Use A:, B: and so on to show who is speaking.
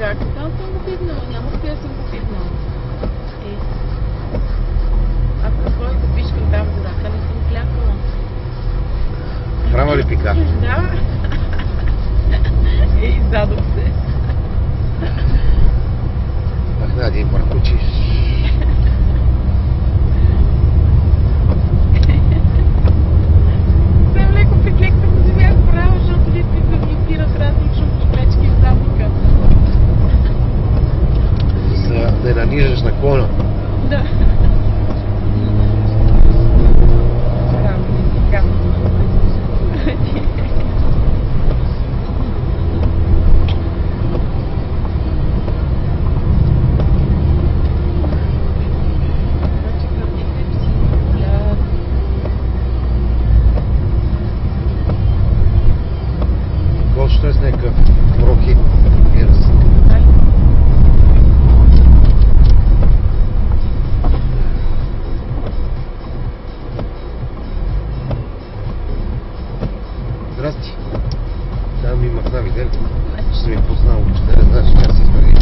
A: Как? Там съм го пипнала, няма къде съм го пипнала. Аз какво и да пишкам там гората, не съм клякала.
B: Права ли пика?
A: Да. Издадох се.
B: Ах, да, един паркучиш.
A: Съм леко приклекна по земя справа, защото ли се заблокират разни шумоплечки в задника.
B: За да я нанижеш на клона.
A: Да. Там не си казвам.
B: Що е с някакъв трохи вирус. Здрасти. Там ми махна, видели? Ще ми познал, че да знаеш как се изпреди.